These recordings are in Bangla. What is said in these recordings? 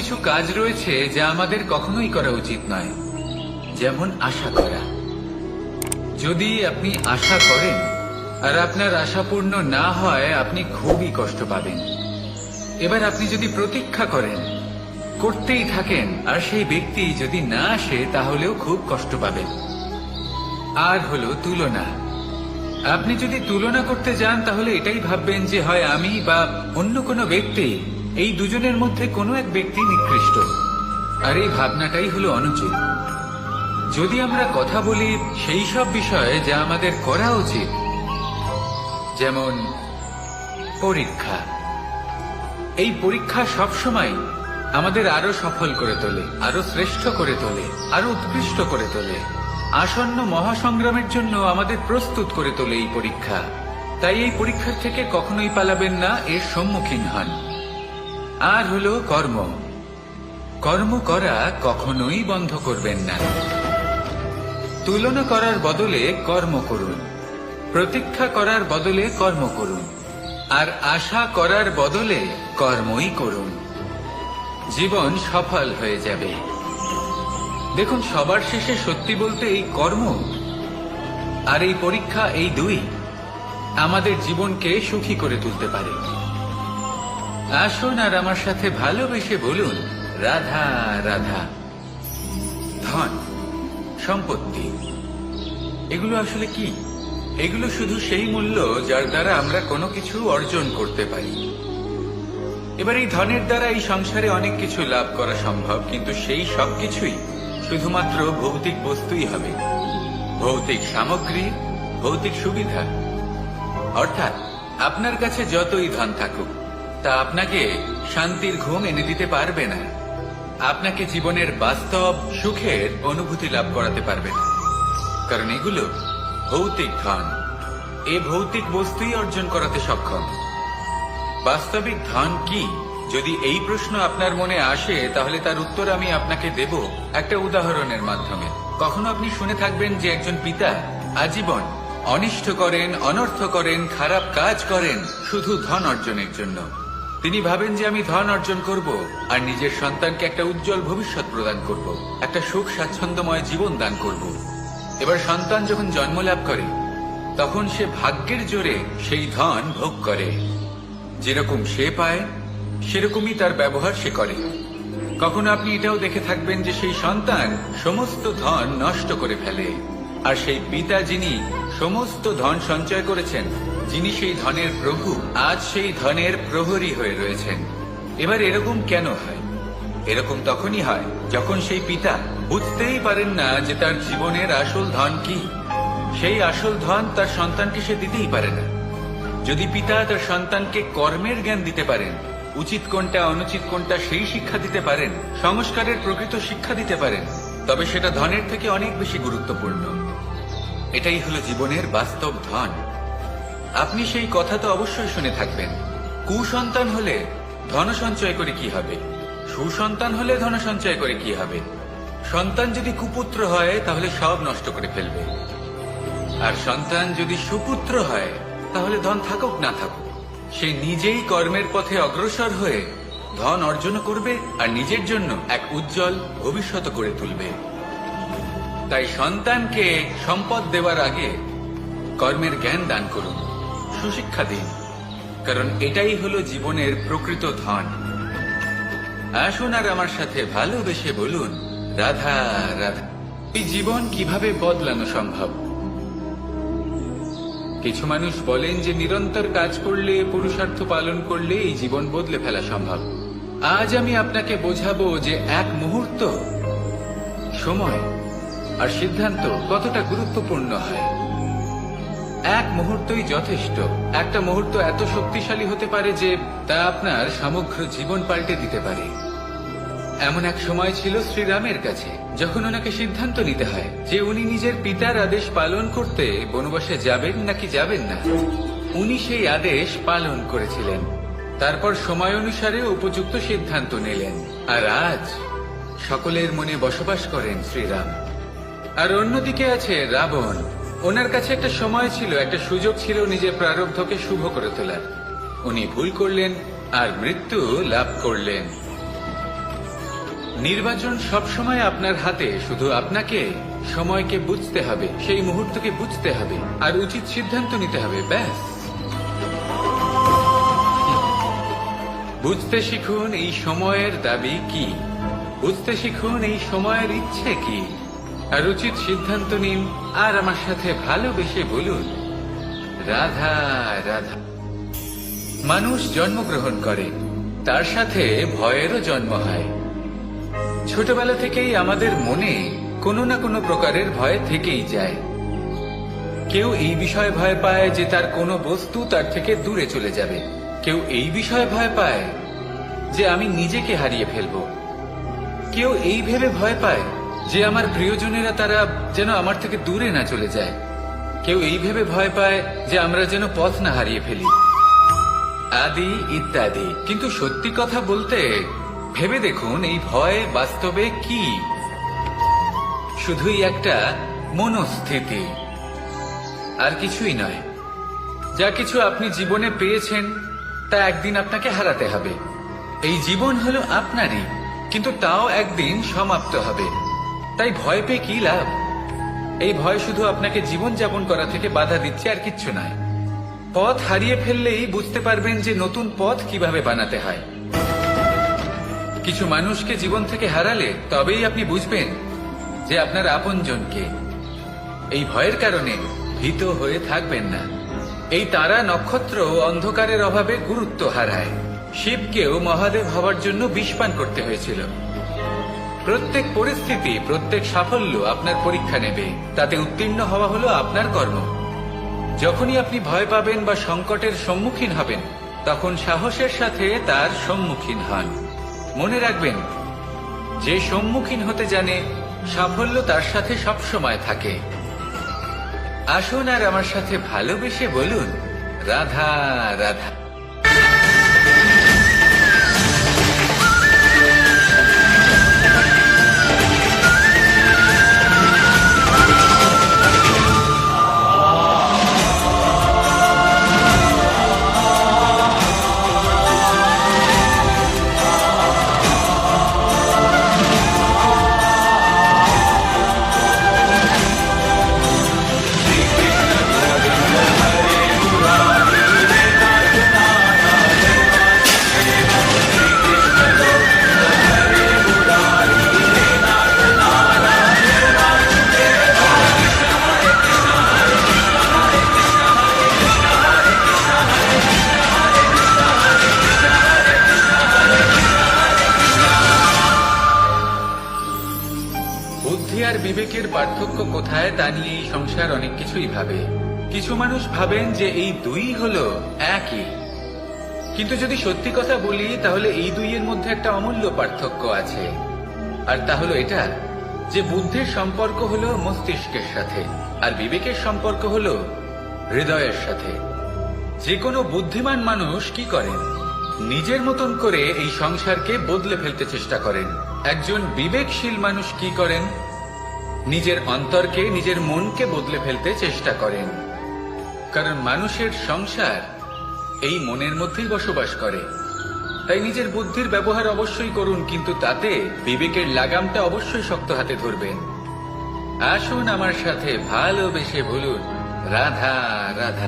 কিছু কাজ রয়েছে যা আমাদের কখনোই করা উচিত নয়, যেমন আশা করা। যদি আপনি আশা করেন আর আপনার আশা পূর্ণ না হয়, আপনি খুবই কষ্ট পাবেন। এবার আপনি যদি প্রতীক্ষা করেন, করতেই থাকেন, আর সেই ব্যক্তি যদি না আসে, তাহলেও খুব কষ্ট পাবেন। আর হলো তুলনা। আপনি যদি তুলনা করতে যান, তাহলে এটাই ভাববেন যে হয় আমি বা অন্য কোনো ব্যক্তি, এই দুজনের মধ্যে কোনো এক ব্যক্তি নিকৃষ্ট। আর এই ভাবনাটাই হলো অনুচিত। যদি আমরা কথা বলি সেই সব বিষয়ে যা আমাদের করা উচিত, যেমন পরীক্ষা। এই পরীক্ষা সবসময় আমাদের আরো সফল করে তোলে, আরো শ্রেষ্ঠ করে তোলে, আরো উৎকৃষ্ট করে তোলে। আসন্ন মহাসংগ্রামের জন্য আমাদের প্রস্তুত করে তোলে এই পরীক্ষা। তাই এই পরীক্ষার থেকে কখনোই পালাবেন না, এর সম্মুখীন হন। আর হলো কর্ম। কর্ম করা কখনোই বন্ধ করবেন না। তুলনা করার বদলে কর্ম করুন, প্রতীক্ষা করার বদলে কর্ম করুন, আর আশা করার বদলে কর্মই করুন। জীবন সফল হয়ে যাবে। দেখুন, সবার শেষে সত্যি বলতে এই কর্ম আর এই পরীক্ষা, এই দুই আমাদের জীবনকে সুখী করে তুলতে পারে। আসুন আর আমার সাথে ভালোবেসে বলুন, রাধা রাধা। ধন, সম্পত্তি, এগুলো আসলে কি? এগুলো শুধু সেই মূল্য যার দ্বারা আমরা কোনো কিছু অর্জন করতে পারি। এবার এই ধনের দ্বারা এই সংসারে অনেক কিছু লাভ করা সম্ভব, কিন্তু সেই সব কিছুই শুধুমাত্র ভৌতিক বস্তুই হবে, ভৌতিক সামগ্রী, ভৌতিক সুবিধা। অর্থাৎ আপনার কাছে যতই ধন থাকুক, তা আপনাকে শান্তির ঘুম এনে দিতে পারবে না, আপনাকে জীবনের বাস্তব সুখের অনুভূতি লাভ করাতে পারবে না। কারণ এগুলো ভৌতিক ধন, এ ভৌতিক বস্তুই অর্জন করাতে সক্ষম। বাস্তবিক ধন কি? যদি এই প্রশ্ন আপনার মনে আসে, তাহলে তার উত্তর আমি আপনাকে দেব একটা উদাহরণের মাধ্যমে। কখনো আপনি শুনে থাকবেন যে একজন পিতা আজীবন অনিষ্ট করেন, অনর্থ করেন, খারাপ কাজ করেন শুধু ধন অর্জনের জন্য। তিনি ভাবেন যে আমি ধন অর্জন করব আর নিজের সন্তানকে একটা উজ্জ্বল ভবিষ্যৎ প্রদান করব, একটা সুখ স্বাচ্ছন্দ্যময় জীবন দান করব। এবার সন্তান যখন জন্ম লাভ করে, তখন সে ভাগ্যের জোরে সেই ধন ভোগ করে। যেরকম সে পায়, সেরকমই তার ব্যবহার সে করে। কখনো আপনি এটাও দেখে থাকবেন যে সেই সন্তান সমস্ত ধন নষ্ট করে ফেলে, আর সেই পিতা যিনি সমস্ত ধন সঞ্চয় করেছেন, যিনি সেই ধনের প্রভু, আজ সেই ধনের প্রহরী হয়ে রয়েছেন। এবার এরকম কেন হয়? এরকম তখনই হয় যখন সেই পিতা বুঝতেই পারেন না যে তার জীবনের আসল ধন কি। সেই আসল ধন তার সন্তানকে সে দিতেই পারে না। যদি পিতা তার সন্তানকে কর্মের জ্ঞান দিতে পারেন, উচিত কোনটা অনুচিত কোনটা সেই শিক্ষা দিতে পারেন, সংস্কারের প্রকৃত শিক্ষা দিতে পারেন, তবে সেটা ধনের থেকে অনেক বেশি গুরুত্বপূর্ণ। এটাই হলো জীবনের বাস্তব ধন। আপনি সেই কথা তো অবশ্যই শুনে থাকবেন, কুসন্তান হলে ধন সঞ্চয় করে কি হবে, সুসন্তান হলে ধন সঞ্চয় করে কি হবে। সন্তান যদি কুপুত্র হয়, তাহলে সব নষ্ট করে ফেলবে, আর সন্তান যদি সুপুত্র হয়, তাহলে ধন থাকুক না থাকুক, সে নিজেই কর্মের পথে অগ্রসর হয়ে ধন অর্জন করবে আর নিজের জন্য এক উজ্জ্বল ভবিষ্যৎ করে তুলবে। তাই সন্তানকে সম্পদ দেওয়ার আগে কর্মের জ্ঞান দান করুন, সুশিক্ষা দিন, কারণ এটাই হলো জীবনের প্রকৃত ধন। আসুন আর আমার সাথে ভালোবেসে বলুন, রাধা রাধা। এই জীবন কিভাবে বদলানো সম্ভব? কিছু মানুষ বলেন যে নিরন্তর কাজ করলে, পুরুষার্থ পালন করলে এই জীবন বদলে ফেলা সম্ভব। আজ আমি আপনাকে বোঝাবো যে এক মুহূর্ত, সময় আর সিদ্ধান্ত কতটা গুরুত্বপূর্ণ হয়। এক মুহূর্তই যথেষ্ট। একটা মুহূর্ত এত শক্তিশালী হতে পারে যে তা আপনার সমগ্র জীবন পাল্টে দিতে পারে। এমন এক সময় ছিল শ্রীরামের কাছে, যখন ওনাকে সিদ্ধান্ত নিতে হয় যে উনি নিজের পিতার আদেশ পালন করতে বনবাসে যাবেন নাকি যাবেন না। উনি সেই আদেশ পালন করেছিলেন, তারপর সময় অনুসারে উপযুক্ত সিদ্ধান্ত নিলেন। আর আজ সকলের মনে বসবাস করেন শ্রীরাম। আর অন্যদিকে আছে রাবণ। ওনার কাছে একটা সময় ছিল, একটা সুযোগ ছিল নিজের প্রারব্ধকে শুভ করে তোলার। উনি ভুল করলেন আর মৃত্যু লাভ করলেন। নির্বাচন সবসময় আপনার হাতে, শুধু আপনাকে সময়কে বুঝতে হবে, সেই মুহূর্তকে বুঝতে হবে আর উচিত সিদ্ধান্ত নিতে হবে, ব্যাস। বুঝতে শিখুন এই সময়ের দাবি কি, বুঝতে শিখুন এই সময়ের ইচ্ছে কি, আর উচিত সিদ্ধান্ত নিন। আর আমার সাথে ভালোবেসে বলুন, রাধা রাধা। মানুষ জন্মগ্রহণ করে, তার সাথে ভয়েরও জন্ম হয়। ছোটবেলা থেকেই আমাদের মনে কোনো না কোনো প্রকারের ভয় থেকেই যায়। কেউ এই বিষয়ে ভয় পায় যে তার কোনো বস্তু তার থেকে দূরে চলে যাবে, কেউ এই বিষয়ে ভয় পায় যে আমি নিজেকে হারিয়ে ফেলব, কেউ এই ভেবে ভয় পায় যে আমার প্রিয়জনেরা তারা যেন আমার থেকে দূরে না চলে যায়, কেউ এই ভেবে ভয় পায় যে আমরা যেন পথ না হারিয়ে ফেলি, আদি ইত্যাদি। কিন্তু সত্যি কথা বলতে, ভেবে দেখুন এই ভয় বাস্তবে কি? শুধুই একটা মনস্থিতি, আর কিছুই নয়। যা কিছু আপনি জীবনে পেয়েছেন তা একদিন আপনাকে হারাতে হবে। এই জীবন হলো আপনারই, কিন্তু তাও একদিন সমাপ্ত হবে। তাই ভয় পেয়ে কি লাভ? এই ভয় শুধু আপনাকে জীবন যাপন করা থেকে বাধা দিচ্ছে, আর কিচ্ছু নয়। পথ হারিয়ে ফেললেই বুঝতে পারবেন যে নতুন পথ কিভাবে বানাতে হয়। কিছু মানুষকে জীবন থেকে হারালে তবেই আপনি বুঝবেন যে আপনার আপনজনকে। এই ভয়ের কারণে ভীত হয়ে থাকবেন না। এই তারা নক্ষত্র অন্ধকারের অভাবে গুরুত্ব হারায়। শিবকেও মহাদেব হওয়ার জন্য বিষ পান করতে হয়েছিল। প্রত্যেক পরিস্থিতি, প্রত্যেক সাফল্য আপনার পরীক্ষা নেবে, তাতে উত্তীর্ণ হওয়া হলো আপনার কর্ম। যখনই আপনি ভয় পাবেন বা সংকটের সম্মুখীন হবেন, তখন সাহসের সাথে তার সম্মুখীন হন। মনে রাখবেন, যে সম্মুখীন হতে জানে সাফল্য তার সাথে সবসময় থাকে। আসুন আর আমার সাথে ভালোবেসে বলুন, রাধা রাধা। বুদ্ধি আর বিবেকের পার্থক্য কোথায় তা নিয়ে এই সংসার অনেক কিছুই ভাবে। কিছু মানুষ ভাবেন যে এই দুই হলো একই, কিন্তু যদি সত্যি কথা বলি তাহলে এই দুইয়ের মধ্যে একটা অমূল্য পার্থক্য আছে। আর তা হলো এটা যে বুদ্ধির সম্পর্ক হলো মস্তিষ্কের সাথে, আর বিবেকের সম্পর্ক হলো হৃদয়ের সাথে। যে কোনো বুদ্ধিমান মানুষ কি করেন? নিজের মতন করে এই সংসারকে বদলে ফেলতে চেষ্টা করেন। একজন বিবেকশীল মানুষ কি করেন? নিজের অন্তরকে, নিজের মনকে বদলে ফেলতে চেষ্টা করেন। কারণ মানুষের সংসার এই মনের মধ্যেই বসবাস করে। তাই নিজের বুদ্ধির ব্যবহার অবশ্যই করুন, কিন্তু তাতে বিবেকের লাগামটা অবশ্যই শক্ত হাতে ধরবেন। আসুন আমার সাথে ভালোবেসে বলুন, রাধা রাধা।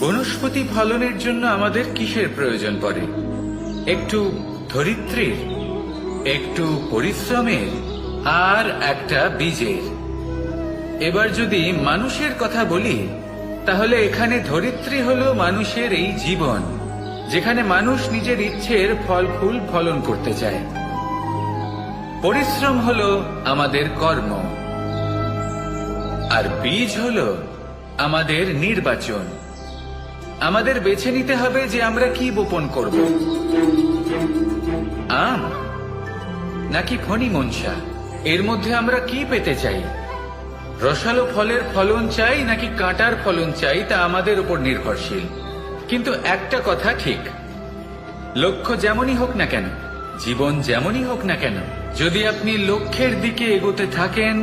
বনস্পতি ফলনের জন্য আমাদের কিসের প্রয়োজন পড়ে? একটু ধরিত্রীর, একটু পরিশ্রমের, আর একটা বীজের। এবার যদি মানুষের কথা বলি, তাহলে এখানে ধরিত্রী হলো মানুষের এই জীবন, যেখানে মানুষ নিজের ইচ্ছের ফল ফুল ফলন করতে চায়। পরিশ্রম হলো আমাদের কর্ম, আর বীজ হলো আমাদের নির্বাচন। আমাদের বেছে নিতে হবে যে আমরা কি বপন করব, আম নাকি ফণি মনসা। এর মধ্যে আমরা কি পেতে চাই? রসালো ফলের ফলন চাই নাকি কাঁটার ফলন চাই, তা আমাদের উপর নির্ভরশীল। কিন্তু একটা কথা ঠিক, লক্ষ্য যেমনই হোক না কেন, জীবন যেমনই হোক না কেন, যদি আপনি লক্ষ্যের দিকে এগোতে থাকেন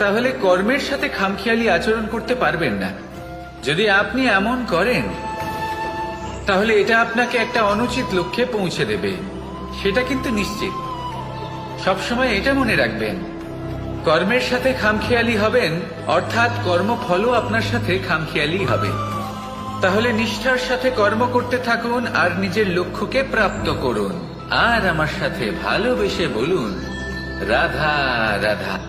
তাহলে কর্মের সাথে খামখেয়ালি আচরণ করতে পারবেন না। যদি আপনি এমন করেন তাহলে এটা আপনাকে একটা অনুচিত লক্ষ্যে পৌঁছে দেবে। সেটা কিন্তু নিশ্চিত। সবসময় এটা মনে রাখবেন, কর্মের সাথে খামখেয়ালি হবেন অর্থাৎ কর্মফলও আপনার সাথে খামখেয়ালি হবে। তাহলে নিষ্ঠার সাথে কর্ম করতে থাকুন আর নিজের লক্ষ্যকে প্রাপ্ত করুন। আর আমার সাথে ভালোবেসে বলুন, রাধা রাধা।